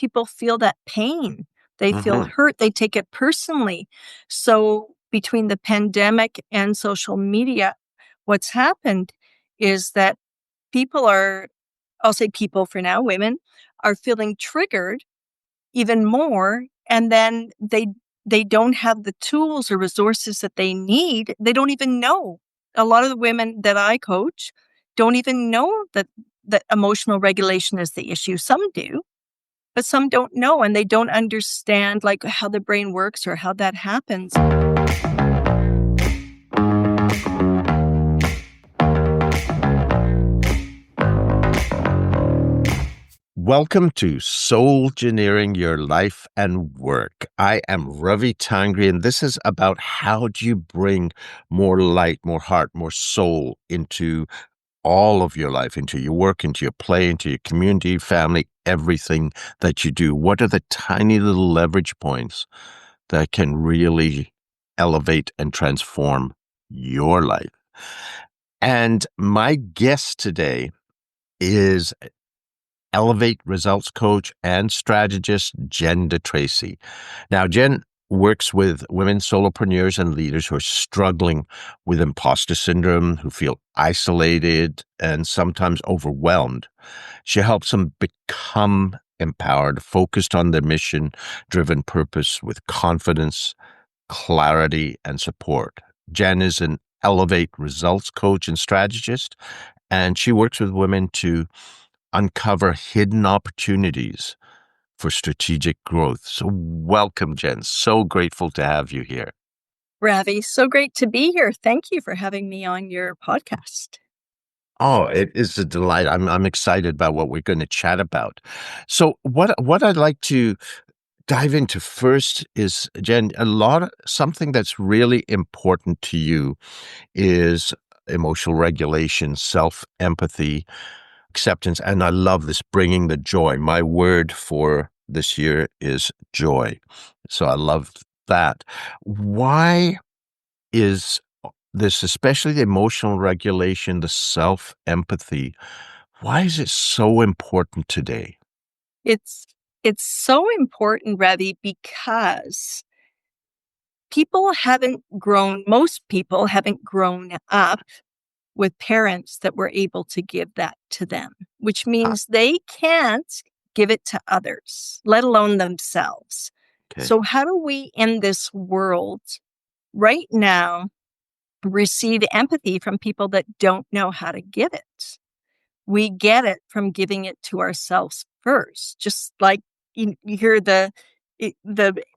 people feel that pain. They feel Hmm. hurt. They take it personally. So between the pandemic and social media, what's happened is that people are, I'll say people for now, women are feeling triggered even more. And then they don't have the tools or resources that they need. They don't even know. A lot of the women that I coach don't even know that emotional regulation is the issue. Some do, but some don't know, and they don't understand like how the brain works or how that happens. Welcome to Soul Engineering Your Life and Work. I am Ravi Tangri, and this is about how do you bring more light, more heart, more soul into all of your life, into your work, into your play, into your community, family, everything that you do. What are the tiny little leverage points that can really elevate and transform your life? And my guest today is Elevate Results Coach and Strategist Jen DeTracey. Now, Jen works with women solopreneurs and leaders who are struggling with imposter syndrome, who feel isolated and sometimes overwhelmed. She helps them become empowered, focused on their mission-driven purpose with confidence, clarity, and support. Jen is an Elevate Results Coach and Strategist, and she works with women to uncover hidden opportunities for strategic growth. So welcome, Jen. So grateful to have you here. Ravi, so great to be here. Thank you for having me on your podcast. Oh, it is a delight. I'm excited about what we're going to chat about. So what I'd like to dive into first is, Jen, something that's really important to you is emotional regulation, self-empathy, acceptance. And I love this, bringing the joy. My word for this year is joy. So I love that. Why is this, especially the emotional regulation, the self empathy, why is it so important today? It's it's so important, Ravi, because most people haven't grown up with parents that were able to give that to them, which Ah, means they can't give it to others, let alone themselves. okay. So how do we in this world right now receive empathy from people that don't know how to give it? We get it from giving it to ourselves first. Just like you hear the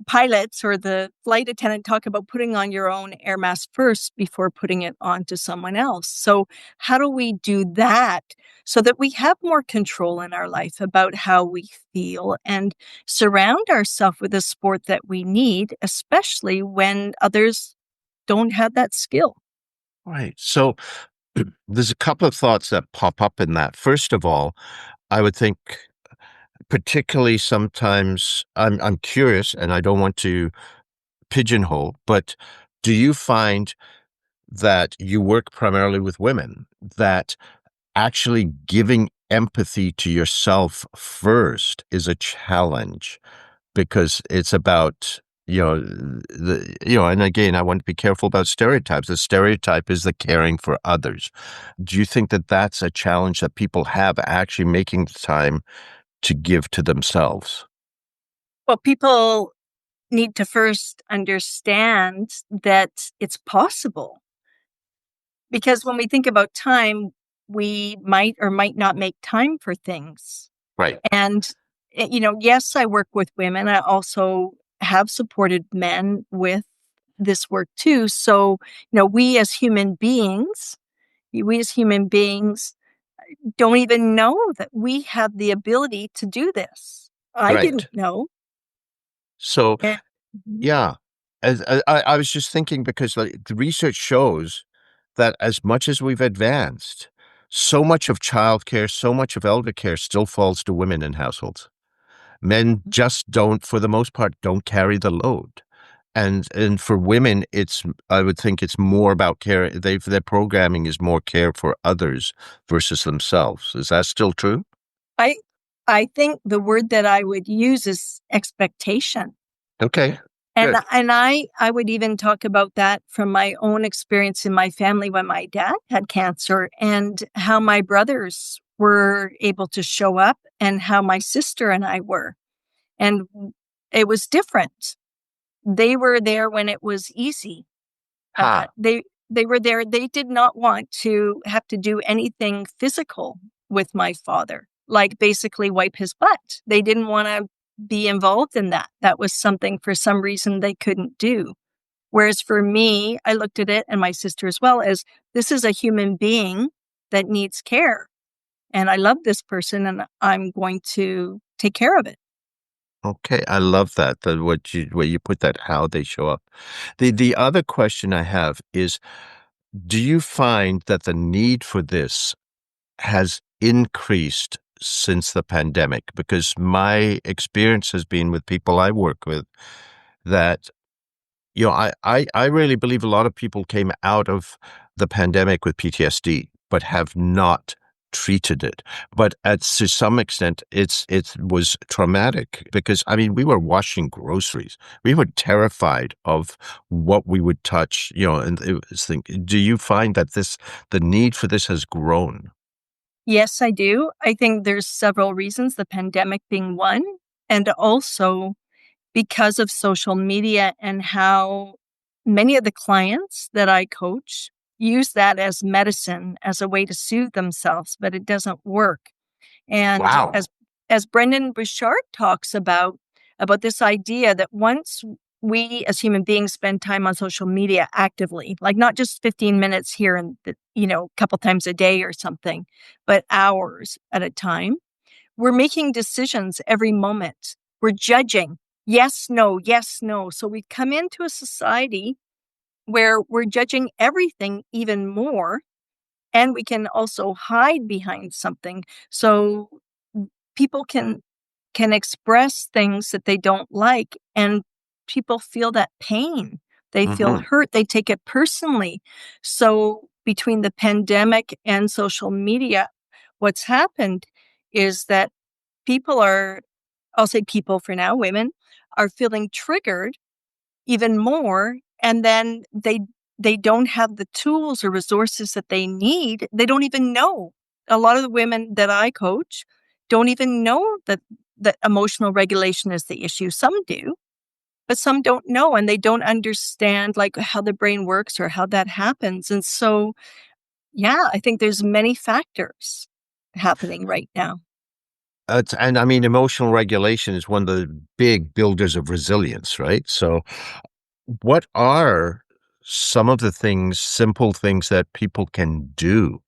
pilots or the flight attendant talk about putting on your own air mask first before putting it on to someone else. So how do we do that so that we have more control in our life about how we feel and surround ourselves with the support that we need, especially when others don't have that skill? Right. So there's a couple of thoughts that pop up in that. First of all, I would think particularly sometimes I'm curious and I don't want to pigeonhole, but do you find that you work primarily with women, that actually giving empathy to yourself first is a challenge because it's about, and again, I want to be careful about stereotypes. The stereotype is the caring for others. Do you think that that's a challenge that people have actually making the time to give to themselves? Well, people need to first understand that it's possible. Because when we think about time, we might or might not make time for things. Right. And, yes, I work with women. I also have supported men with this work too. So, we as human beings don't even know that we have the ability to do this. I didn't Right. know. So, And, Mhm. yeah, as I was just thinking because like the research shows that as much as we've advanced, so much of childcare, so much of elder care still falls to women in households. Men just don't, for the most part, don't carry the load. And for women, I would think it's more about care. Their programming is more care for others versus themselves. Is that still true? I think the word that I would use is expectation. Okay, And good. I would even talk about that from my own experience in my family when my dad had cancer and how my brothers were able to show up and how my sister and I were. And it was different. They were there when it was easy. Ha. They were there. They did not want to have to do anything physical with my father, like basically wipe his butt. They didn't want to be involved in that. That was something for some reason they couldn't do. Whereas for me, I looked at it and my sister as well as this is a human being that needs care. And I love this person and I'm going to take care of it. Okay, I love that. The what you where you put that, how they show up. The other question I have is, do you find that the need for this has increased since the pandemic? Because my experience has been with people I work with that, I really believe a lot of people came out of the pandemic with PTSD, but have not treated it. But to some extent, it was traumatic because, I mean, we were washing groceries. We were terrified of what we would touch, and it was do you find that the need for this has grown? Yes, I do. I think there's several reasons, the pandemic being one, and also because of social media and how many of the clients that I coach use that as medicine, as a way to soothe themselves, but it doesn't work. And Wow. as Brendan Bouchard talks about this idea that once we as human beings spend time on social media actively, like not just 15 minutes here and a couple times a day or something, but hours at a time, we're making decisions every moment. We're judging. Yes, no, yes, no. So we come into a society where we're judging everything even more, and we can also hide behind something. So people can express things that they don't like, and people feel that pain. They feel Hmm. hurt. They take it personally. So between the pandemic and social media, what's happened is that people are, I'll say people for now, women are feeling triggered even more. And then they don't have the tools or resources that they need. They don't even know. A lot of the women that I coach don't even know that emotional regulation is the issue. Some do, but some don't know, and they don't understand like how the brain works or how that happens. And so, yeah, I think there's many factors happening right now. And I mean, emotional regulation is one of the big builders of resilience, right? So, what are some of the things, simple things that people can do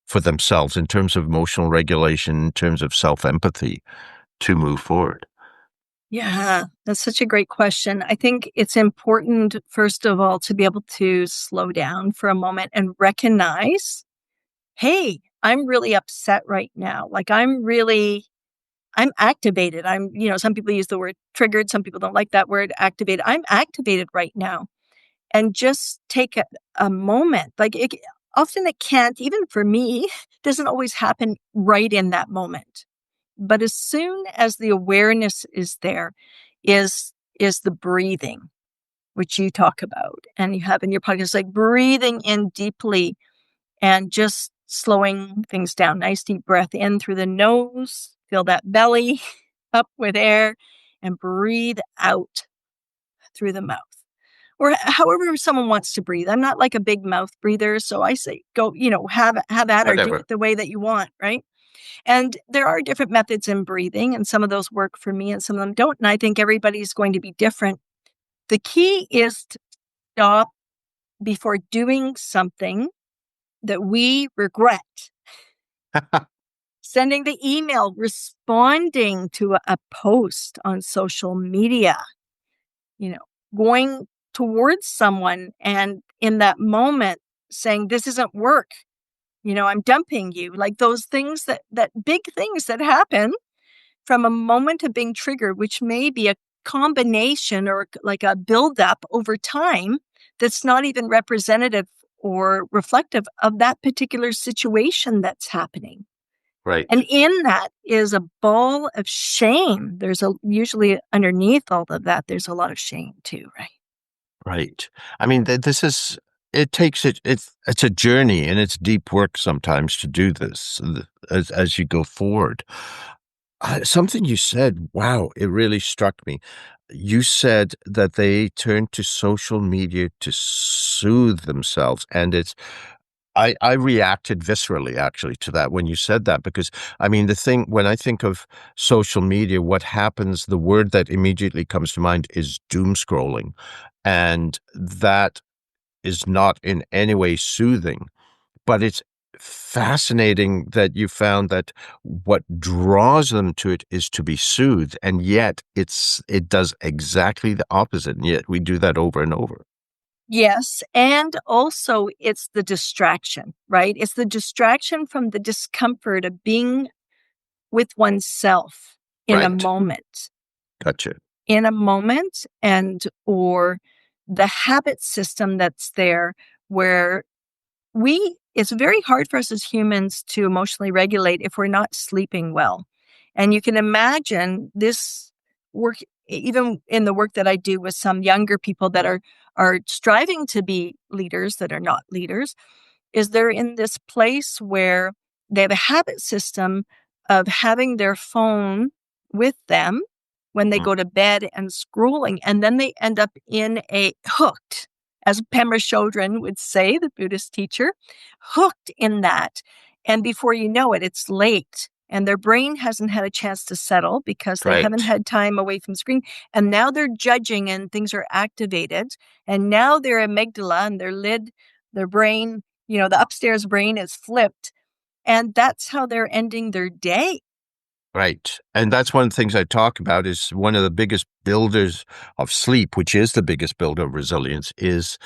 for themselves in terms of emotional regulation, in terms of self empathy to move forward? Yeah, that's such a great question. I think it's important, first of all, to be able to slow down for a moment and recognize, hey, I'm really upset right now. Like I'm activated. Some people use the word triggered. Some people don't like that word activated. I'm activated right now. And just take a moment. Often it can't, even for me, doesn't always happen right in that moment. But as soon as the awareness is there, is the breathing, which you talk about and you have in your podcast, like breathing in deeply and just slowing things down. Nice deep breath in through the nose, fill that belly up with air, and breathe out through the mouth. Or however someone wants to breathe. I'm not like a big mouth breather, so I say go, have at or do Whatever. it the way that you want, right? And there are different methods in breathing, and some of those work for me and some of them don't. And I think everybody's going to be different. The key is to stop before doing something that we regret. Sending the email, responding to a post on social media, you know, going towards someone and in that moment saying, this isn't work. I'm dumping you. Like those things that big things that happen from a moment of being triggered, which may be a combination or like a buildup over time that's not even representative or reflective of that particular situation that's happening. Right. And in that is a ball of shame. There's usually underneath all of that, there's a lot of shame too, right? Right. I mean, this is it takes it. It's a journey, and it's deep work sometimes to do this as you go forward. Something you said, wow, it really struck me. You said that they turn to social media to soothe themselves, and I reacted viscerally actually to that when you said that because I mean the thing when I think of social media, what happens, the word that immediately comes to mind is doom scrolling. And that is not in any way soothing, but it's fascinating that you found that what draws them to it is to be soothed, and yet it does exactly the opposite, and yet we do that over and over. Yes, and also it's the distraction, right? It's the distraction from the discomfort of being with oneself in a Right. moment, Gotcha. and or the habit system that's there where we it's very hard for us as humans to emotionally regulate if we're not sleeping well. And you can imagine this work even in the work that I do with some younger people that are striving to be leaders that are not leaders is they're in this place where they have a habit system of having their phone with them when they Mhm. go to bed and scrolling, and then they end up in a hooked, as Pema Chodron would say, the Buddhist teacher, hooked in that. And before you know it, it's late. And their brain hasn't had a chance to settle because they haven't Right. had time away from the screen. And now they're judging and things are activated. And now their amygdala and their lid, their brain, the upstairs brain is flipped. And that's how they're ending their day. Right. And that's one of the things I talk about is one of the biggest builders of sleep, which is the biggest builder of resilience, is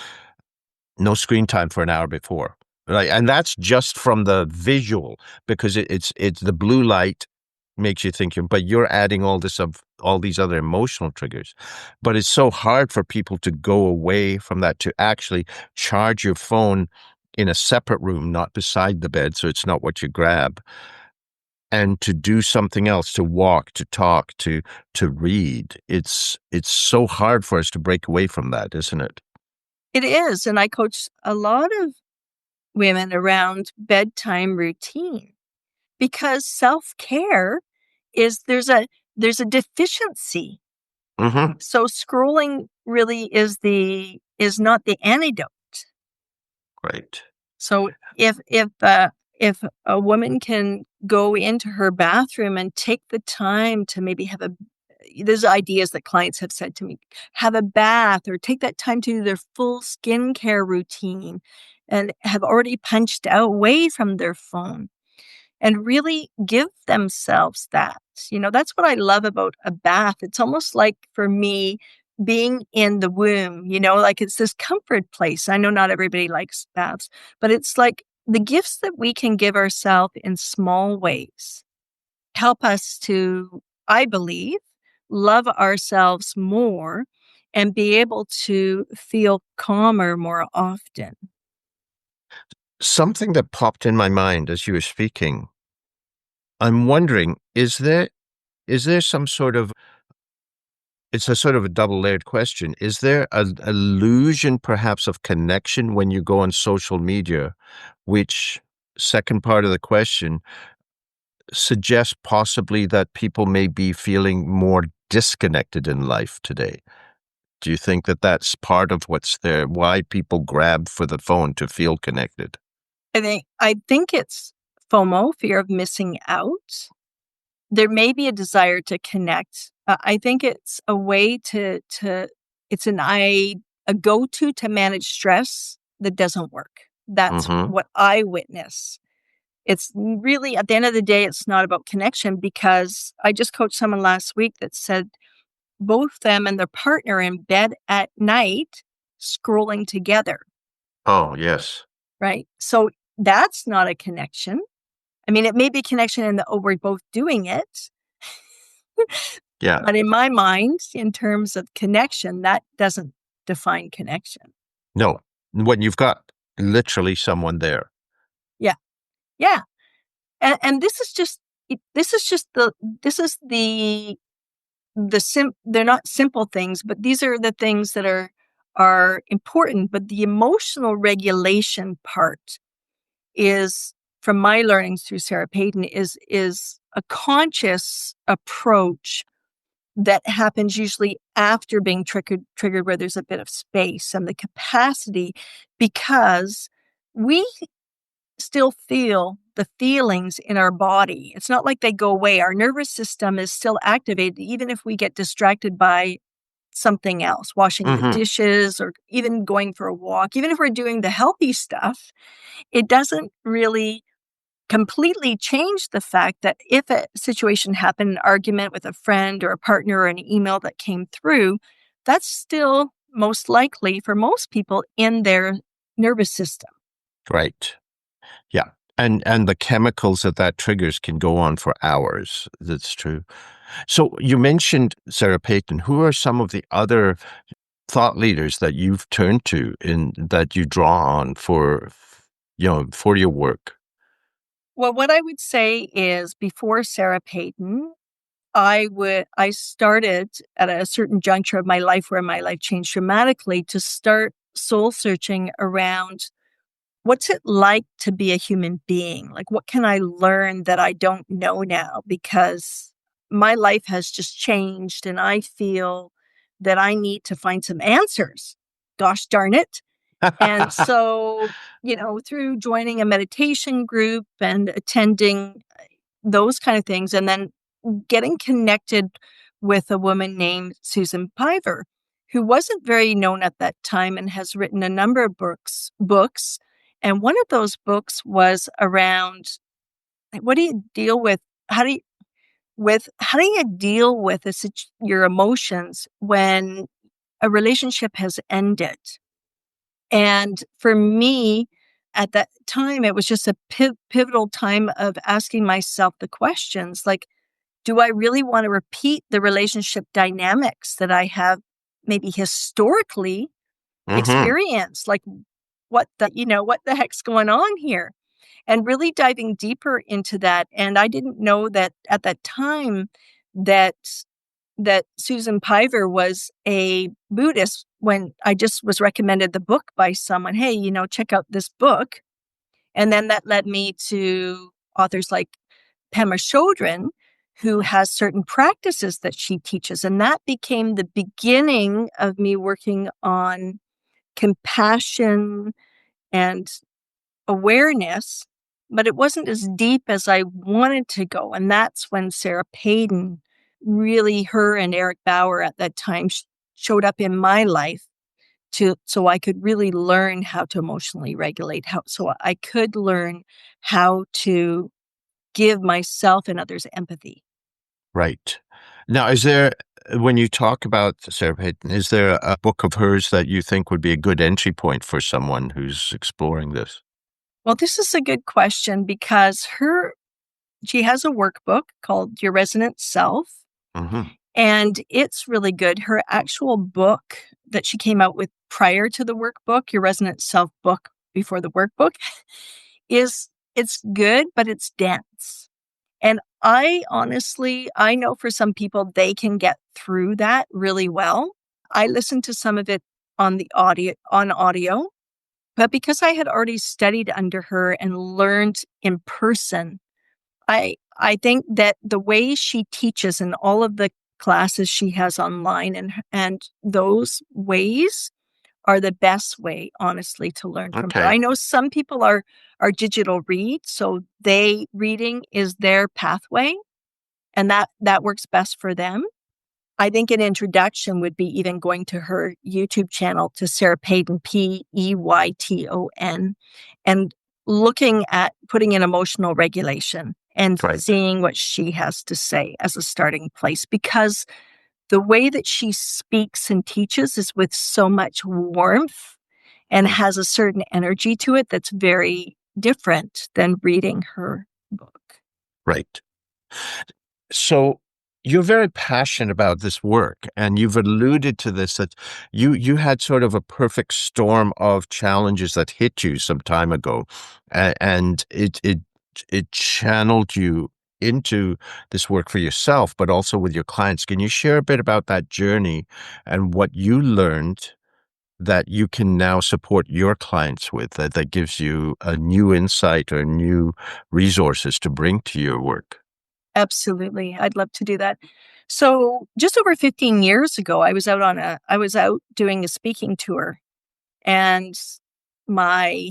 no screen time for an hour before. Right. And that's just from the visual because it's the blue light makes you think, but you're adding all these other emotional triggers. But it's so hard for people to go away from that to actually charge your phone in a separate room, not beside the bed. So it's not what you grab and to do something else, to walk, to talk, to read. It's so hard for us to break away from that, isn't it? It is. And I coach a lot of women around bedtime routine because self-care is there's a deficiency. Hmm. So scrolling really is not the antidote. Right. So if a woman can go into her bathroom and take the time to maybe there's ideas that clients have said to me, have a bath or take that time to do their full skincare routine and have already punched out away from their phone and really give themselves that. That's what I love about a bath. It's almost like for me being in the womb, like it's this comfort place. I know not everybody likes baths, but it's like the gifts that we can give ourselves in small ways help us to, I believe, love ourselves more and be able to feel calmer more often. Something that popped in my mind as you were speaking. I'm wondering, is there some sort of it's a sort of a double-layered question. Is there an illusion perhaps of connection when you go on social media, which second part of the question suggests possibly that people may be feeling more disconnected in life today? Do you think that that's part of what's there, why people grab for the phone to feel connected? I think it's FOMO, fear of missing out. There may be a desire to connect. I think it's a way to it's a go-to to manage stress that doesn't work. That's Mhm. what I witness. It's really at the end of the day, it's not about connection because I just coached someone last week that said both them and their partner in bed at night scrolling together, Oh, yes. right? So that's not a connection. I mean, it may be connection in the, oh, we're both doing it. Yeah. But in my mind, in terms of connection, that doesn't define connection. No. When you've got literally someone there. Yeah. Yeah. And this is just the this is they're not simple things, but these are the things that are important. But the emotional regulation part is, from my learnings through Sarah Payton, is a conscious approach that happens usually after being triggered where there's a bit of space and the capacity, because we still feel the feelings in our body. It's not like they go away. Our nervous system is still activated, even if we get distracted by something else, washing the Hmm. dishes or even going for a walk. Even if we're doing the healthy stuff, it doesn't really completely change the fact that if a situation happened, an argument with a friend or a partner or an email that came through, that's still most likely for most people in their nervous system. Right. Yeah. And the chemicals that that triggers can go on for hours. That's true. So you mentioned Sarah Payton. Who are some of the other thought leaders that you've turned to in that you draw on for, for your work? Well, what I would say is before Sarah Payton, I started at a certain juncture of my life where my life changed dramatically to start soul searching around what's it like to be a human being? Like, what can I learn that I don't know now? Because my life has just changed and I feel that I need to find some answers. Gosh darn it. And so, through joining a meditation group and attending those kind of things, and then getting connected with a woman named Susan Piver, who wasn't very known at that time and has written a number of books. And one of those books was around, like, what do you deal with? How do you how do you deal with your emotions when a relationship has ended? And for me, at that time, it was just a pivotal time of asking myself the questions like, do I really want to repeat the relationship dynamics that I have maybe historically Hmm. experienced? Like, what the heck's going on here? And really diving deeper into that. And I didn't know that at that time that Susan Piver was a Buddhist when I just was recommended the book by someone. Hey, check out this book. And then that led me to authors like Pema Chodron, who has certain practices that she teaches. And that became the beginning of me working on compassion and awareness, but it wasn't as deep as I wanted to go. And that's when Sarah Payton, really, her and Eric Bauer at that time showed up in my life so I could really learn how to emotionally regulate, so I could learn how to give myself and others empathy. Right. Now, when you talk about Sarah Payton, is there a book of hers that you think would be a good entry point for someone who's exploring this? Well, this is a good question because she has a workbook called Your Resonant Self, Hmm. and it's really good. Her actual book that she came out with prior to the workbook, Your Resonant Self book before the workbook, is it's good, but it's dense. And I know for some people they can get through that really well. I listened to some of it on audio, but because I had already studied under her and learned in person, I think that the way she teaches and all of the classes she has online and those ways are the best way, honestly, to learn from her. Okay. I know some people are digital read, so reading is their pathway, and that works best for them. I think an introduction would be even going to her YouTube channel, to Sarah Payton, Peyton, and looking at putting in emotional regulation and Right. seeing what she has to say as a starting place. Because the way that she speaks and teaches is with so much warmth and Mm. has a certain energy to it that's very different than reading her book. Right. So you're very passionate about this work, and you've alluded to this that you had sort of a perfect storm of challenges that hit you some time ago, and it it channeled you into this work for yourself, but also with your clients. Can you share a bit about that journey and what you learned that you can now support your clients with, that gives you a new insight or new resources to bring to your work? Absolutely. I'd love to do that. So just over 15 years ago, I was out doing a speaking tour, and my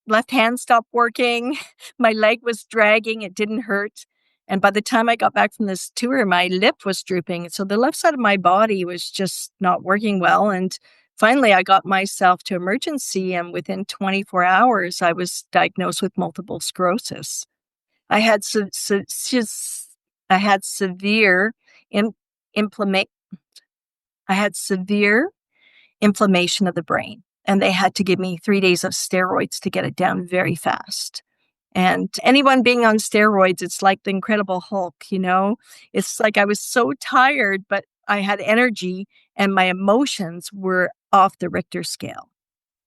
left hand stopped working. My leg was dragging. It didn't hurt. And by the time I got back from this tour, my lip was drooping. So the left side of my body was just not working well. And finally, I got myself to emergency. And within 24 hours, I was diagnosed with multiple sclerosis. I had I had severe in, inflammation. I had severe inflammation of the brain, and they had to give me 3 days of steroids to get it down very fast. And anyone being on steroids, it's like the Incredible Hulk, you know? It's like I was so tired, but I had energy, and my emotions were off the Richter scale.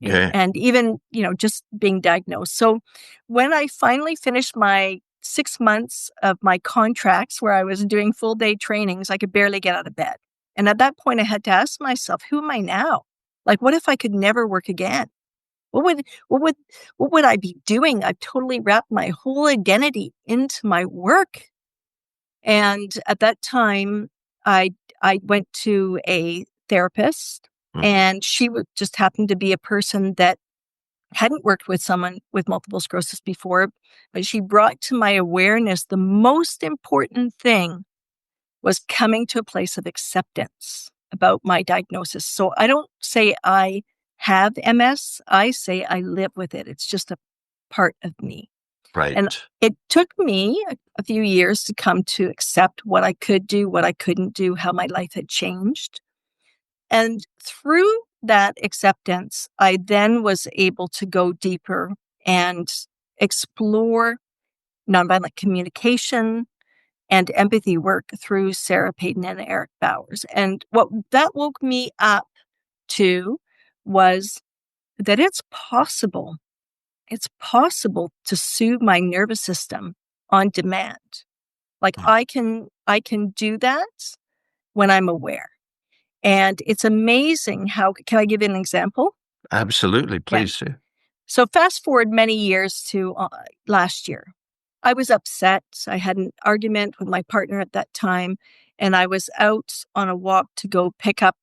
Okay. And even, just being diagnosed. So when I finally finished my 6 months of my contracts where I was doing full day trainings, I could barely get out of bed. And at that point, I had to ask myself, who am I now? Like, what if I could never work again? What would, what would, what would I be doing? I've totally wrapped my whole identity into my work. And at that time, I went to a therapist, Mhm. and she just happened to be a person that hadn't worked with someone with multiple sclerosis before, but she brought to my awareness the most important thing was coming to a place of acceptance about my diagnosis. So I don't say I have MS, I say I live with it. It's just a part of me. And Right. it took me a few years to come to accept what I could do, what I couldn't do, how my life had changed. And through that acceptance, I then was able to go deeper and explore nonviolent communication and empathy work through Sarah Payton and Eric Bowers. And what that woke me up to was that it's possible. It's possible to soothe my nervous system on demand. Like Mm. I can do that when I'm aware. And it's amazing how can I give you an example? Absolutely. Yeah. Please do. So fast forward many years to last year. I was upset. I had an argument with my partner at that time, and I was out on a walk to go pick up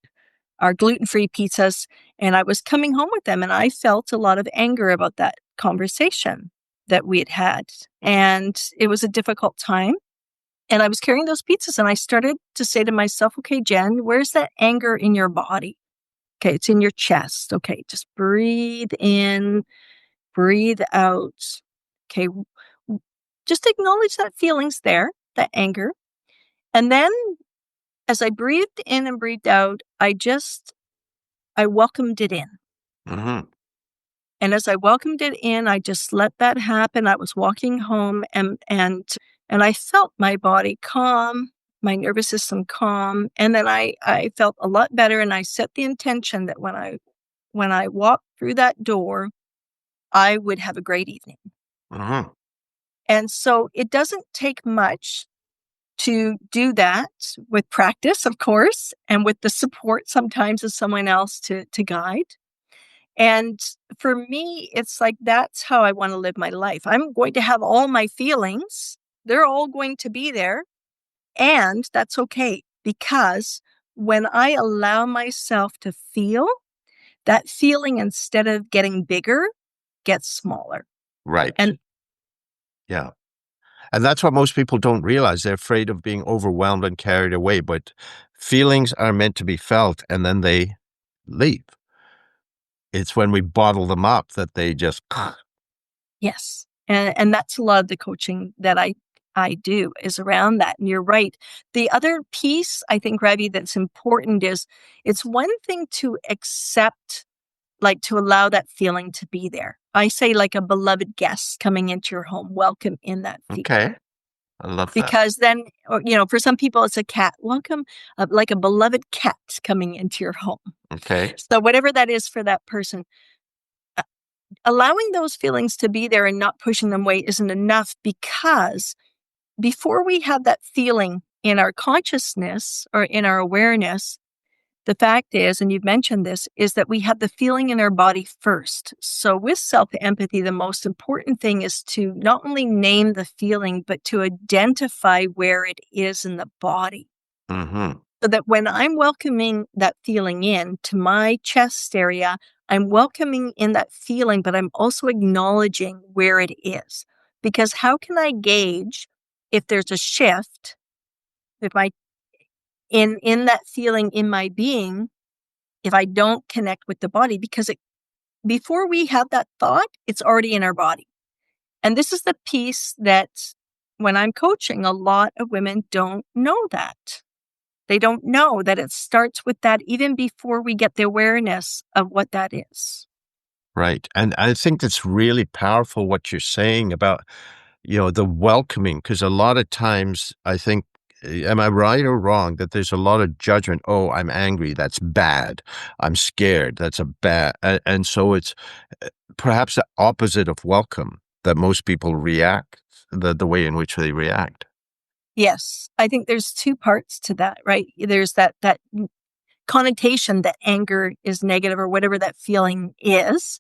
our gluten-free pizzas, and I was coming home with them, and I felt a lot of anger about that conversation that we had had. And it was a difficult time. And I was carrying those pizzas, and I started to say to myself, okay, Jen, where's that anger in your body? Okay, it's in your chest. Okay, just breathe in, breathe out. Okay, just acknowledge that feeling's there, that anger. And then as I breathed in and breathed out, I welcomed it in. Hmm. And as I welcomed it in, I just let that happen. I was walking home, and I felt my body calm, my nervous system calm. And then I felt a lot better. And I set the intention that when I walked through that door, I would have a great evening. Hmm. And so it doesn't take much to do that with practice, of course, and with the support sometimes of someone else to guide. And for me, it's like that's how I want to live my life. I'm going to have all my feelings. They're all going to be there. And that's okay because when I allow myself to feel, that feeling instead of getting bigger gets smaller. Right. And Yeah. And that's what most people don't realize. They're afraid of being overwhelmed and carried away, but feelings are meant to be felt and then they leave. It's when we bottle them up that they just, yes. And that's a lot of the coaching that I do is around that. And you're right. The other piece I think, Ravi, that's important is it's one thing to accept, like to allow that feeling to be there. I say like a beloved guest coming into your home, welcome in that feeling. okay, I love that. Because then, for some people, it's a cat. Welcome, like a beloved cat coming into your home. Okay. So whatever that is for that person, allowing those feelings to be there and not pushing them away isn't enough, because before we have that feeling in our consciousness or in our awareness, the fact is, and you've mentioned this, is that we have the feeling in our body first. So with self-empathy, the most important thing is to not only name the feeling, but to identify where it is in the body. Mm-hmm. So that when I'm welcoming that feeling in to my chest area, I'm welcoming in that feeling, but I'm also acknowledging where it is. Because how can I gauge if there's a shift, if I in that feeling in my being, if I don't connect with the body? Because before we have that thought, it's already in our body. And this is the piece that when I'm coaching, a lot of women don't know that. They don't know that it starts with that even before we get the awareness of what that is. Right. And I think that's really powerful what you're saying about, the welcoming, because a lot of times I think, am I right or wrong that there's a lot of judgment? Oh, I'm angry. That's bad. I'm scared. That's a bad. And so it's perhaps the opposite of welcome that most people react, the way in which they react. Yes, I think there's two parts to that, right? There's that connotation that anger is negative or whatever that feeling is.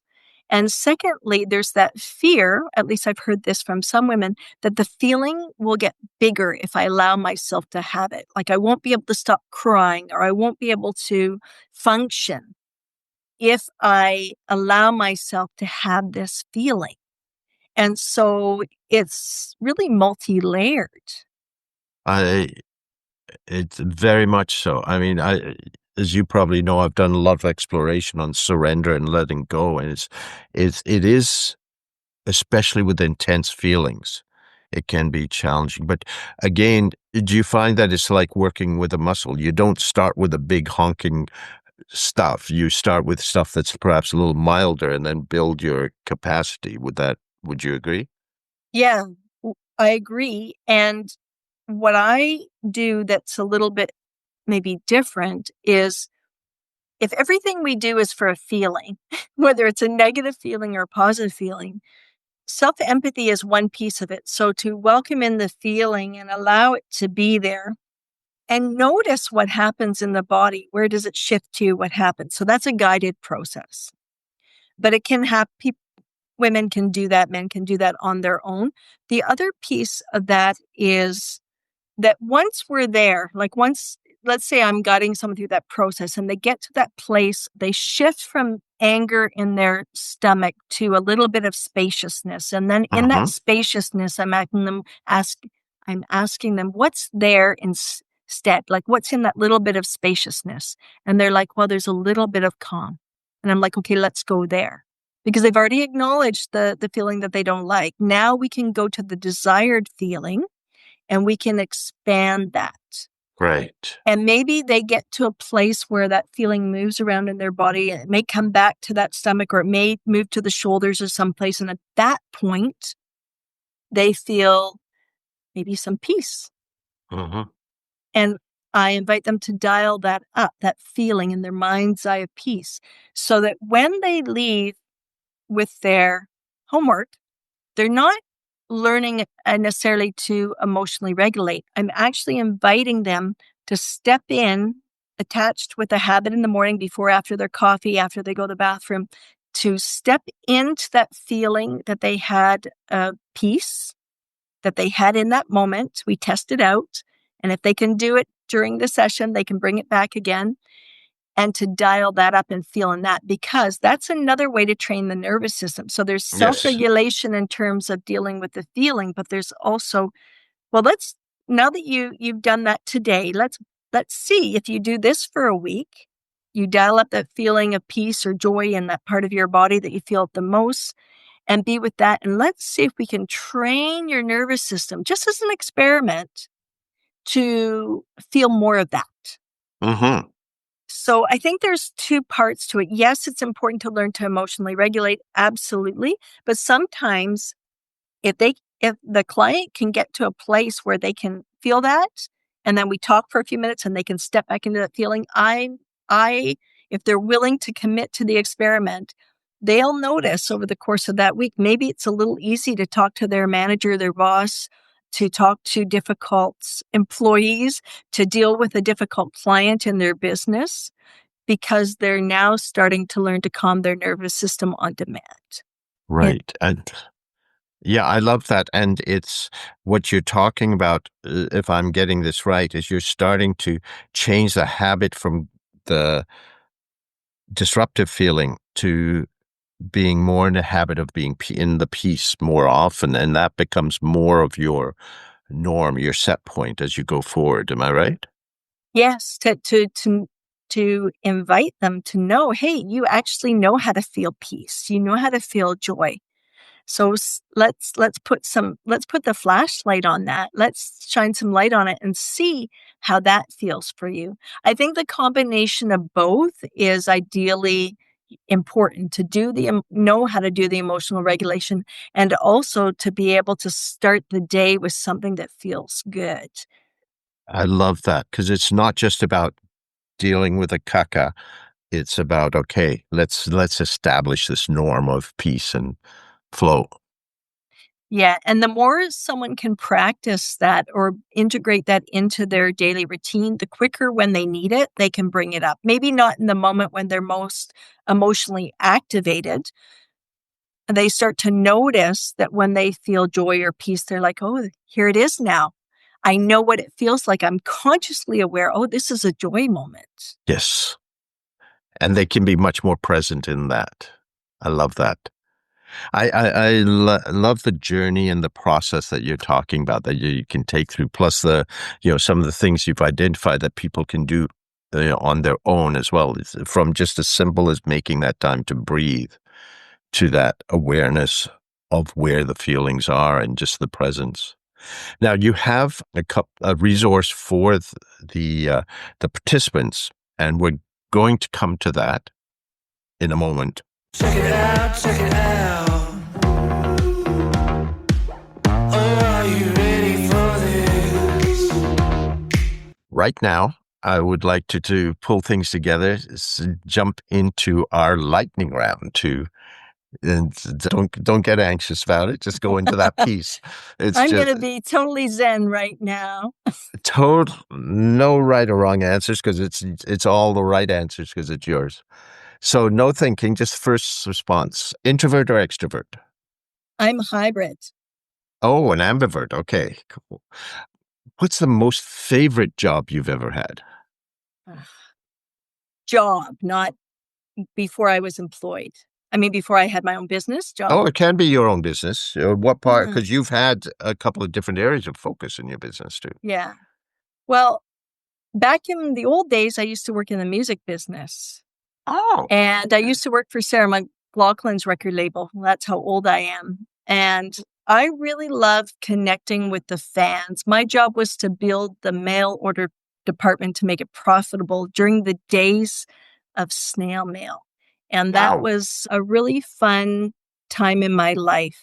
And secondly, there's that fear, at least I've heard this from some women, that the feeling will get bigger if I allow myself to have it. Like I won't be able to stop crying, or I won't be able to function if I allow myself to have this feeling. And so it's really multi-layered. I It's very much so. I mean, as you probably know, I've done a lot of exploration on surrender and letting go, and it is, especially with intense feelings, it can be challenging. But again, do you find that it's like working with a muscle? You don't start with a big honking stuff. You start with stuff that's perhaps a little milder, and then build your capacity. Would you agree? Yeah, I agree. And what I do that's a little bit maybe different is, if everything we do is for a feeling, whether it's a negative feeling or a positive feeling, self empathy is one piece of it. So to welcome in the feeling and allow it to be there and notice what happens in the body. Where does it shift to? What happens? So that's a guided process. But it can have people, women can do that, men can do that on their own. The other piece of that is that once we're there, like once, let's say I'm guiding someone through that process and they get to that place, they shift from anger in their stomach to a little bit of spaciousness. And then in that Mm-hmm. spaciousness, I'm asking them what's there instead, like what's in that little bit of spaciousness. And they're like, well, there's a little bit of calm. And I'm like, okay, let's go there. Because they've already acknowledged the feeling that they don't like. Now we can go to the desired feeling and we can expand that. Right. And maybe they get to a place where that feeling moves around in their body, and it may come back to that stomach, or it may move to the shoulders or someplace. And at that point, they feel maybe some peace. Mm-hmm. And I invite them to dial that up, that feeling in their mind's eye of peace, so that when they leave with their homework, they're not learning necessarily to emotionally regulate. I'm actually inviting them to step in, attached with a habit in the morning, before, after their coffee, after they go to the bathroom, to step into that feeling that they had peace, that they had in that moment. We test it out. And if they can do it during the session, they can bring it back again, and to dial that up and feel in that, because that's another way to train the nervous system. So there's Yes. self-regulation in terms of dealing with the feeling, but there's also, well, now that you've done that today, let's see if you do this for a week, you dial up that feeling of peace or joy in that part of your body that you feel it the most, and be with that. And let's see if we can train your nervous system, just as an experiment, to feel more of that. Mm-hmm. So I think there's two parts to it. Yes, it's important to learn to emotionally regulate, absolutely. But sometimes if the client can get to a place where they can feel that, and then we talk for a few minutes and they can step back into that feeling, I if they're willing to commit to the experiment, they'll notice over the course of that week, maybe it's a little easy to talk to their manager, their boss, to talk to difficult employees, to deal with a difficult client in their business, because they're now starting to learn to calm their nervous system on demand. And Right. And yeah, I love that. And it's what you're talking about, if I'm getting this right, is you're starting to change the habit from the disruptive feeling to being more in the habit of being in the peace more often. And that becomes more of your norm, your set point as you go forward. Am I right? yes, to invite them to know, hey, you actually know how to feel peace. You know how to feel joy. So let's put the flashlight on that. Let's shine some light on it and see how that feels for you. I think the combination of both is ideally important to know how to do the emotional regulation, and also to be able to start the day with something that feels good. I love that because it's not just about dealing with a caca. It's about, okay, let's establish this norm of peace and flow. Yeah, and the more someone can practice that or integrate that into their daily routine, the quicker when they need it, they can bring it up. Maybe not in the moment when they're most emotionally activated. They start to notice that when they feel joy or peace, they're like, oh, here it is now. I know what it feels like. I'm consciously aware, oh, this is a joy moment. Yes. And they can be much more present in that. I love that. Love the journey and the process that you're talking about that you can take through, plus some of the things you've identified that people can do on their own as well, from just as simple as making that time to breathe to that awareness of where the feelings are and just the presence. Now you have a resource for the participants, and we're going to come to that in a moment. Check it out, check it out. Oh, are you ready for this? Right now, I would like to pull things together, jump into our lightning round too. And don't get anxious about it. Just go into that piece. It's I'm going just to be totally zen right now. total, no right or wrong answers because it's all the right answers because it's yours. So no thinking, just first response. Introvert or extrovert? I'm hybrid. Oh, an ambivert. Okay, cool. What's the most favorite job you've ever had? Job, not before I was employed. I mean, before I had my own business Oh, job. it can be your own business. What part? Uh, Because you've had a couple of different areas of focus in your business too. yeah. Well, back in the old days, I used to work in the music business. Oh, And I used to work for Sarah McLachlan's record label. That's how old I am. And I really love connecting with the fans. My job was to build the mail order department to make it profitable during the days of snail mail. And that wow. was a really fun time in my life.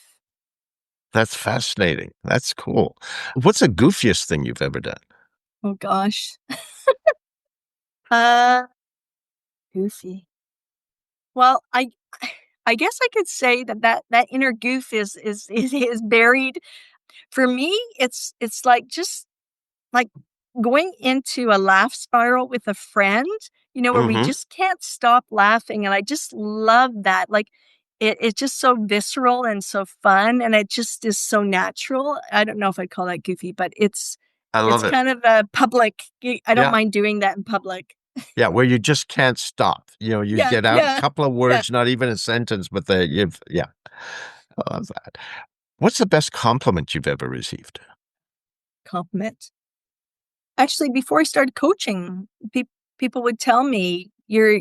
That's fascinating. That's cool. What's the goofiest thing you've ever done? Oh gosh. Uh Goofy. Well, I guess I could say that inner goof is buried. For me, it's like just like going into a laugh spiral with a friend, where we Mm-hmm. just can't stop laughing, and I just love that. Like it's just so visceral and so fun, and it just is so natural. I don't know if I'd call that goofy, but I it's love it. kind of a public. I don't Yeah. mind doing that in public. Yeah. Where you just can't stop. You Yeah, get out a yeah, couple of yeah. words, not even a sentence, but yeah. I love that. What's the best compliment you've ever received? Compliment. Actually, before I started coaching, people would tell me, you're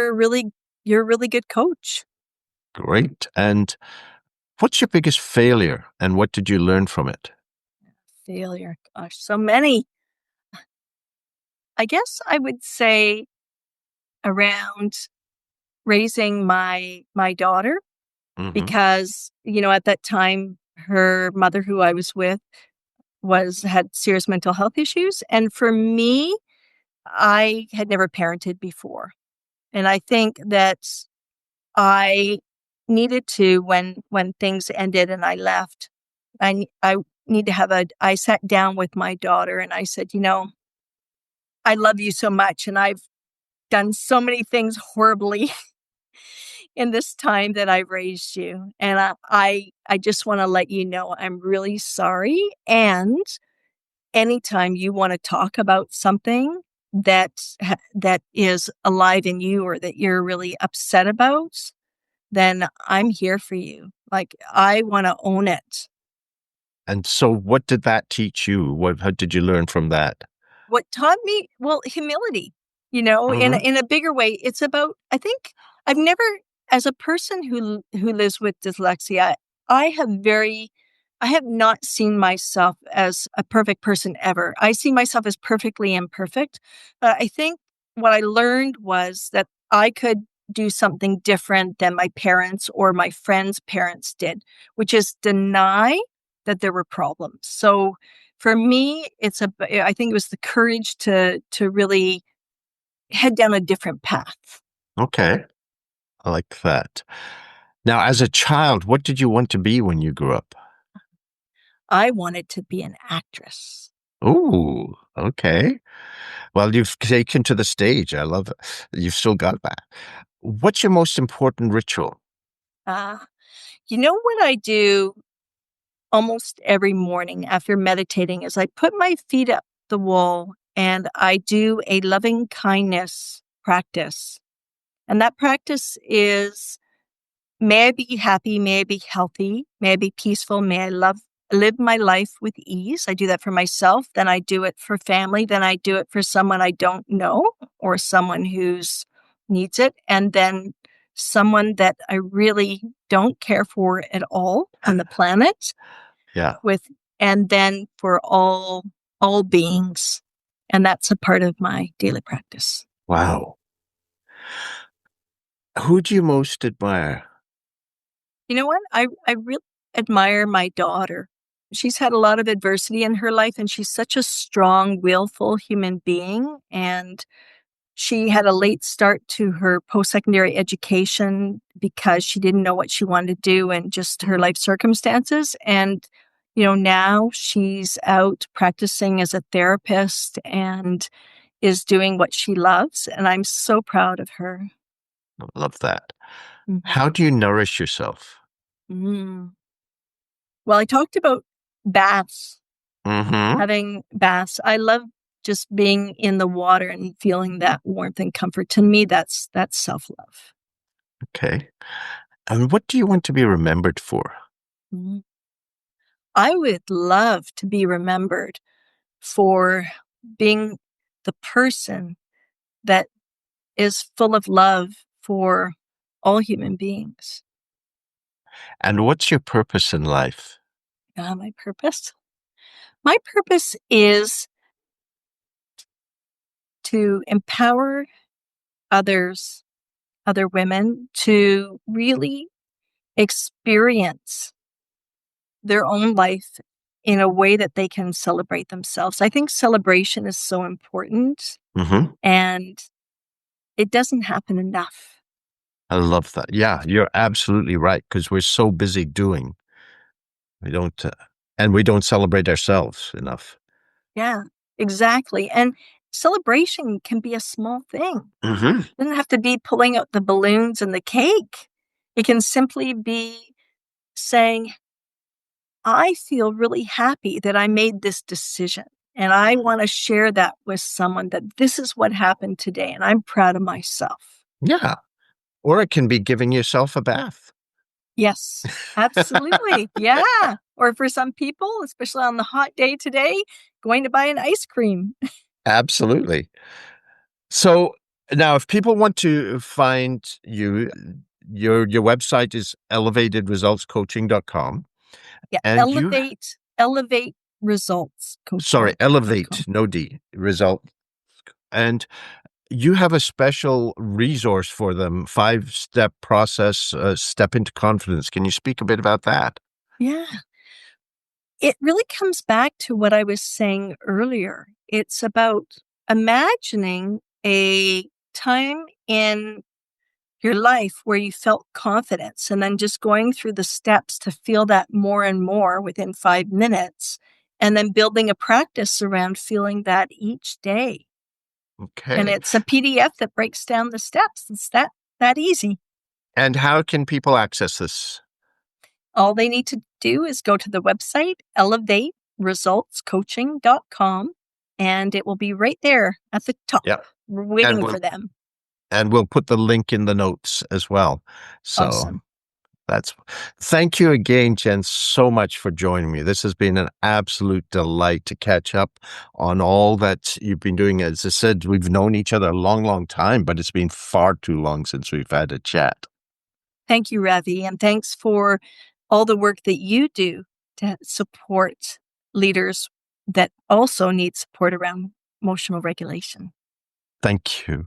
a really good coach." Great. And what's your biggest failure and what did you learn from it? Failure, gosh, so many. I guess I would say around raising my daughter, Mm-hmm. because, at that time, her mother, who I was with, had serious mental health issues, and for me, I had never parented before, and I think that I needed to when things ended and I left. I need to have a. I sat down with my daughter and I said, I love you so much, and I've done so many things horribly in this time that I've raised you, and I just want to let you know I'm really sorry. And anytime you want to talk about something that is alive in you or that you're really upset about, then I'm here for you. Like, I want to own it. And so what did that teach you? How did you learn from that? What taught me, well, humility, Mhm. in a bigger way. It's about, I think, I've never, as a person who lives with dyslexia, I have very I have not seen myself as a perfect person ever. I see myself as perfectly imperfect. But I think what I learned was that I could do something different than my parents or my friends' parents did, which is deny that there were problems. So for me, I think it was the courage to really head down a different path. Okay. I like that. Now, as a child, what did you want to be when you grew up? I wanted to be an actress. Ooh, okay. Well, you've taken to the stage. I love it. You've still got that. What's your most important ritual? Uh, you know what I do almost every morning after meditating is I put my feet up the wall and I do a loving kindness practice. And that practice is, may I be happy, may I be healthy, may I be peaceful, may I live my life with ease. I do that for myself, then I do it for family, then I do it for someone I don't know or someone who's needs it, and then someone that I really don't care for at all on the planet Yeah. with, and then for all beings. And that's a part of my daily practice. Wow. Who do you most admire? You know what? I really admire my daughter. She's had a lot of adversity in her life and she's such a strong, willful human being. And she had a late start to her post-secondary education because she didn't know what she wanted to do and just her life circumstances. And, now she's out practicing as a therapist and is doing what she loves. And I'm so proud of her. I love that. Mhm. How do you nourish yourself? Mm. Well, I talked about baths, Mm-hmm. having baths. I love just being in the water and feeling that warmth and comfort. To me, that's self-love. Okay. And what do you want to be remembered for? Mhm. I would love to be remembered for being the person that is full of love for all human beings. And what's your purpose in life? My purpose? My purpose is to empower others, other women, to really experience their own life in a way that they can celebrate themselves. I think celebration is so important Mm-hmm. and it doesn't happen enough. I love that. Yeah, you're absolutely right because we're so busy doing. We don't, and we don't celebrate ourselves enough. Yeah, exactly. And celebration can be a small thing. Mm-hmm. It doesn't have to be pulling out the balloons and the cake. It can simply be saying, I feel really happy that I made this decision. And I want to share that with someone that this is what happened today. And I'm proud of myself. Yeah. Or it can be giving yourself a bath. Yes, absolutely. Yeah. Or for some people, especially on the hot day today, going to buy an ice cream. Absolutely. So now, if people want to find you, your website is elevatedresultscoaching.com, Yeah. and you, Elevate results sorry, coaching.com. elevate, no D, result. And you have a special resource for them, 5-step process, step into confidence. Can you speak a bit about that? Yeah. It really comes back to what I was saying earlier. It's about imagining a time in your life where you felt confidence, and then just going through the steps to feel that more and more within 5 minutes, and then building a practice around feeling that each day. And Okay. it's a PDF that breaks down the steps. It's that easy. And how can people access this? All they need to do is go to the website, elevateresultscoaching.com, and it will be right there at the top. Yep. We're And waiting for we'll them. and we'll put the link in the notes as well. So Awesome. that's thank you again, Jen, so much for joining me. This has been an absolute delight to catch up on all that you've been doing. As I said, we've known each other a long, long time, but it's been far too long since we've had a chat. Thank you, Ravi, and thanks for all the work that you do to support leaders that also need support around emotional regulation. Thank you.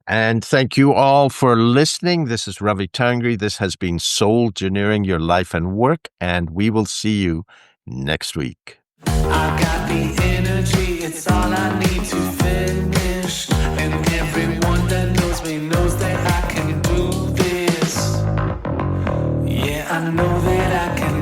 And thank you all for listening. This is Ravi Tangri. This has been Soul Engineering Your Life and Work, and we will see you next week. I got the energy, it's all I need to finish. And everyone that knows me knows that I can do this. Yeah, I know that I can